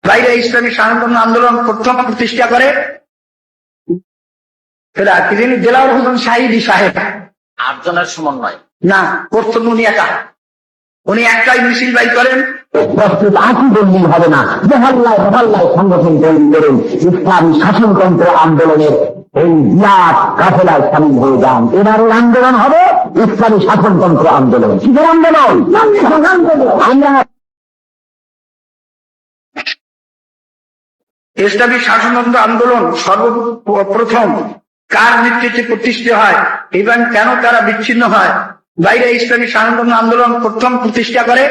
বাইরে ইসলামী স্বাধীনতা আন্দোলন প্রথম প্রতিষ্ঠা করে তিনি দেলাওয়ার হোসেন সাহিদী সাহেব। 8 জনের সমন্বয় না, প্রথম উনি একা, উনি একটাই মিছিল বাই করেন। বললেই হবে না, মহল্লায় মহল্লায় সংগঠন তৈরি করুন, ইসলামী শাসনতন্ত্র আন্দোলনের এই বিরাট কাফেলায় সামিল হয়ে যান। এবারের আন্দোলন হবে ইসলামী শাসনতন্ত্র আন্দোলন। কিসের আন্দোলন? আমরা ইসলামী শাসনতন্ত্র আন্দোলন সর্বপ্রথম কার নেতৃত্বে প্রতিষ্ঠিত হয় এবং কেন তারা বিচ্ছিন্ন হয়? বাইরে ইসলামী শাসনতন্ত্র আন্দোলন প্রথম প্রতিষ্ঠা করে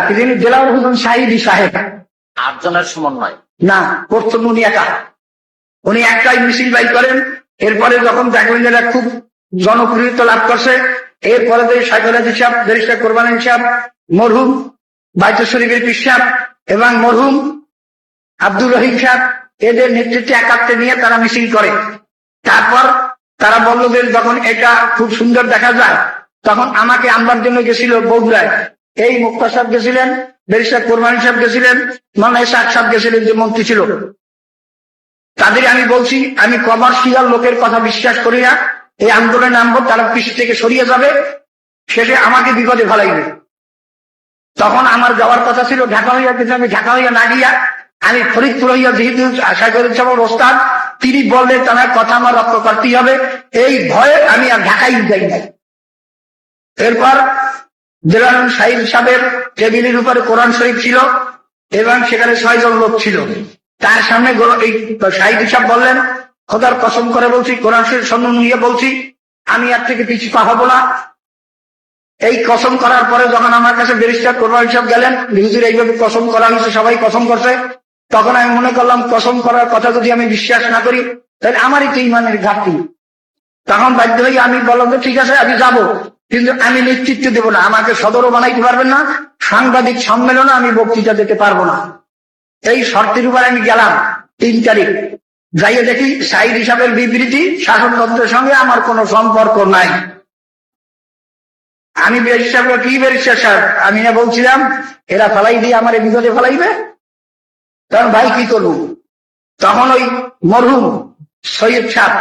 তিনি দেলাওয়ার হোসেন সাহিদী সাহেব। 8 জনের সমন্বয়। না, প্রথম উনি একা, উনি একটাই মিছিল বাই করেন। এরপরে যখন দেখলেন যে খুব জনপ্রিয়তা লাভ করছে, এরপরে সাইকোলজি সাহেব, ব্যারিস্টার কোরবানী সাহেব, মরহুম বাইতুল শরীফের পীর সাহেব এবং মরহুম আব্দুর রহিম সাহেব, এদের নেতৃত্বে একাত্রে নিয়ে তারা মিছিল করে। তারপর তারা বলল যে যখন এটা খুব সুন্দর দেখা যায়, তখন আমাকে আনবার জন্য গেছিল বগুড়ায়। এই মুক্তার সাহেব গেছিলেন, ব্যারিস্টার কোরবানী সাহেব গেছিলেন, মাওলানা ইসহাক সাহেব গেছিলেন, যে মন্ত্রী ছিল। তাদের আমি বলছি, আমি কমার্শিয়াল লোকের কথা বিশ্বাস করি না, এই আন্দোলনে নামবো, তারা পিছ থেকে সরিয়ে যাবে, শেষে আমাকে বিপদে ফেলাইবে। তখন আমার যাওয়ার কথা ছিল ঢাকা হইয়া, কিন্তু আমি ঢাকা হইয়া না গিয়া আমি ফরিদপুর হইয়া, যেহেতু সাইকোলজি সাহেবের ওস্তাদ, তিনি বললেন তার কথা আমার রক্ষা করতেই হবে, এই ভয়ে আমি আর ঢাকাই যাই নাই। এরপর দেলাওয়ার সাহিদ সাহেবের টেবিলের উপরে কোরআন শরীফ ছিল এবং সেখানে 6 জন লোক ছিল। তার সামনে এই সাহিদ সাহেব বললেন, খোদার কসম করে বলছি, কোরআন শরীফ সম্মান নিয়ে বলছি, আমি আর থেকে পিছু পা হবো না। এই কসম করার পরে যখন আমার কাছে ব্যারিস্টার কোরবানী সাহেব গেলেন, হুজুর এইভাবে কসম করা হয়েছে, সবাই কসম করছে, তখন আমি মনে করলাম কসম করার কথা যদি আমি বিশ্বাস না করি তাহলে আমারই তো ইমানের ঘাটতি। তখন বাধ্য হয়ে আমি বললাম যে ঠিক আছে আমি যাব, কিন্তু আমি নেতৃত্ব দেব না, আমাকে সদরও বানাইতে পারবেন না, সাংবাদিক সম্মেলনে আমি বক্তৃতা দিতে পারবো না। এই শর্তের উপর আমি গেলাম 3 তারিখ। যাইয়ে দেখি সাইদ হিসাবের বিবৃতি শাসনতন্ত্রের সঙ্গে আমার কোনো সম্পর্ক নাই। আমি ব্যারিস্টার, কি ব্যারিস্টার সাহেব, আমি না বলছিলাম এরা ফেলাই দিয়ে আমার বিপদে ফেলাইবে, তখন ভাই কি করবো? তখন ওই মরহুম সৈয়দ সাহেব,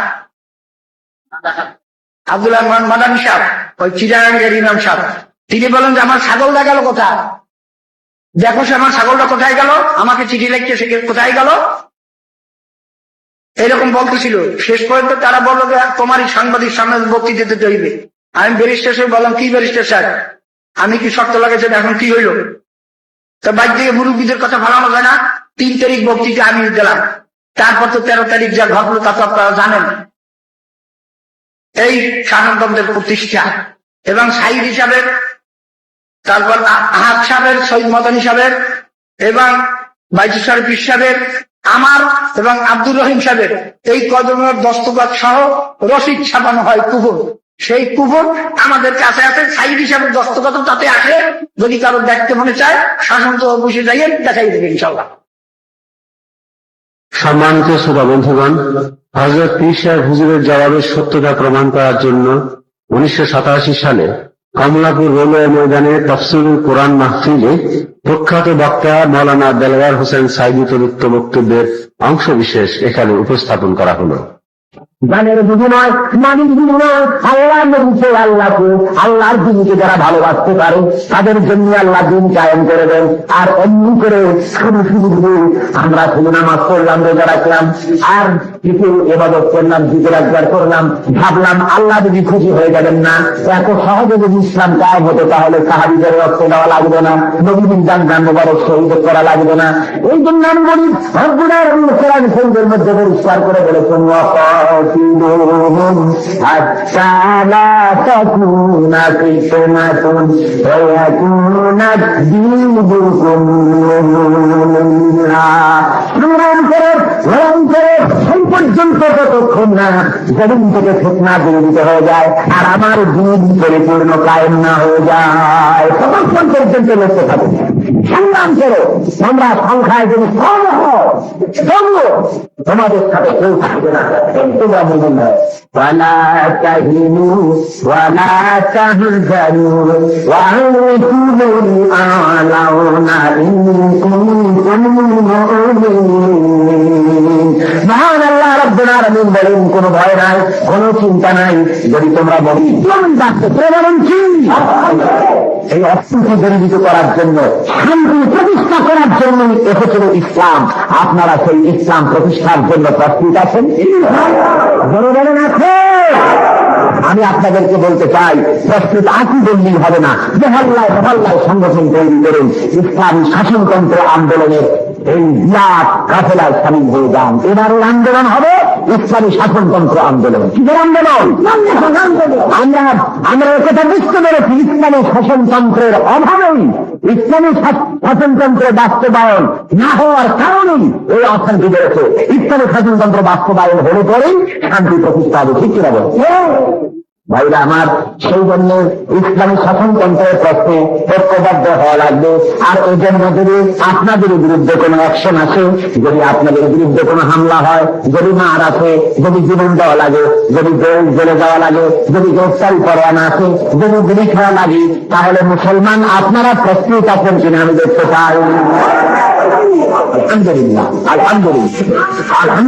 আব্দুল্লাহ মাদানী সাহেব, ওই চিরাঙ্গের ইমাম সাহেব, তিনি বলেন যে আমার ছাগলটা গেল কোথায়? দেখো সে আমার ছাগলটা কোথায় গেল, আমাকে চিঠি লিখছে সে কোথায় গেল, এরকম বলতেছিল। শেষ পর্যন্ত তারা বললো যে তোমারই সাংবাদিক সামনে বক্তৃতা দিতে হইবে। আমি ব্যারিস্টার সাহেব বললাম, কি ব্যারিস্টার সাহেব, আমি কি শর্ত লাগাইছেন, এখন কি হইল? তো বাইর থেকে মুরব্বীদের কথা ভালানো যায় না। 3 তারিখ বক্তৃতা আমি দিলাম, তারপর তো 13 তারিখ যা ঘটলো তা তো আপনারা জানেন। এই শাসনতন্ত্রের প্রতিষ্ঠা এবং সাহিদ হিসাবের, তারপর আহাদ সাহেবের, সৈয়দ মাদানী সাহেবের এবং বাইতুল শরীফ পীর সাহেবের, আমার এবং আব্দুর রহিম সাহেবের এই কদমের দস্তখত সহ রসিদ ছাপানো হয় কুফর। সেই কুফর আমাদের কাছে আছে, সাইদ হিসাবের দস্তখত তাতে আসে। যদি কারো দেখতে মনে চায় শাসনতন্ত্র অফিসে যাইয়ে দেখাই দেবে ইনশাআল্লাহ। সম্মানিত শ্রোতা বন্ধুগণ, হযরত পীর সাহেব হুজুরের জবাবের সত্যতা প্রমাণ করার জন্য 1987 সালে কমলাপুর রেলওয়ে ময়দানে তাফসীরুল কোরআন মাহফিলে প্রখ্যাত বক্তা মাওলানা দেলাওয়ার হোসেন সাইদী প্রদত্ত বক্তব্যের অংশবিশেষ এখানে উপস্থাপন করা হলো। গানের বিনিময়, মানির বিনিময়, আল্লাহ নবীকে, আল্লাহকে, আল্লাহর দিনকে যারা ভালোবাসতে পারে তাদের জন্য আল্লাহ দিন কায়েম করে দেন। আর এমনি করে শুরু আমরা শুধু নামাজ পড়লাম, রোজা রাখলাম, আর কিছু ইবাদত করলাম, জিকির আজকার করলাম, ভাবলাম আল্লাহ যদি খুশি হয়ে যাবেন না। এত সহজে যদি ইসলাম কায়েম হতো তাহলে সাহাবীদের রক্ত দেওয়া লাগবে না, নবীর জান মোবারক শহীদ করা লাগবে না। এই জন্য আমি বলি কোরআন শরীফের মধ্যে পরিষ্কার করে বলেছেন, حتى لا تكون فتنة ويكون الدين সেই পর্যন্ত ততক্ষণ না জমিন থেকে ফিতনা দূরীভূত হয়ে যায় আর আমার দিন পরিপূর্ণ কায়েম না হয়ে যায়, ততক্ষণ পর্যন্ত লক্ষ্য থাকে। সংগ্রাম করো, আমরা সংখ্যায় যদি কম হয় তবুও তোমাদের সাথে কেউ থাকবে না, তোমরা মুমিন নয়। ওয়ালা তাহিনু ওয়ালা তাহজানু ওয়া আনতুমুল আ'লাউনা ইন কুনতুম মুমিনিন। মহান আল্লাহ রাব্বুল আলামিন বলেন, কোনো ভয় নাই, কোনো চিন্তা নাই, যদি তোমরা মুমিন এই অস্তিত্ব দূরীভূত করার জন্য, শান্তি প্রতিষ্ঠা করার জন্য এসেছিল ইসলাম। আপনারা সেই ইসলাম প্রতিষ্ঠার জন্য প্রস্তুত আছেন? বলেন আছে। আমি আপনাদেরকে বলতে চাই, প্রস্তুত আছি বললেই হবে না, মহল্লায় মহল্লায় সংগঠন তৈরি করুন, ইসলামী শাসনতন্ত্র আন্দোলনের এই বিরাট কাফেলায় সামিল হয়ে যান। এবারের আন্দোলন হবে ইসলামী শাসনতন্ত্র আন্দোলন। কিসের আন্দোলন? আমরা একথা বুঝতে পেরেছি, ইসলামী শাসনতন্ত্রের অভাবেই, ইসলামী শাসনতন্ত্রের বাস্তবায়ন না হওয়ার কারণেই এই অশান্তি বেড়েছে। ইসলামী শাসনতন্ত্র বাস্তবায়ন হলে পরেই শান্তি প্রতিষ্ঠা হবে। ঠিক কিনা বল ভাইরা আমার? সেই জন্য ইসলামী শাসনতন্ত্রের প্রশ্নে ঐক্যবদ্ধ হওয়া লাগবে। আর ওই জন্য যদি আপনাদের বিরুদ্ধে কোনো অ্যাকশন আসে, যদি আপনাদের বিরুদ্ধে কোনো হামলা হয়, যদি মার আসে, যদি জীবন দেওয়া লাগে, যদি জেলে যাওয়া লাগে, যদি গ্রেফতারি পরোয়ানা আসে, যদি গুলি খাওয়া লাগে, তাহলে মুসলমান আপনারা প্রস্তুত আছেন কিনা আমি দেখতে চাই। আলহামদুলিল্লাহ, আলহামদুলিল্লাহ, আলহামদুলিল্লাহ।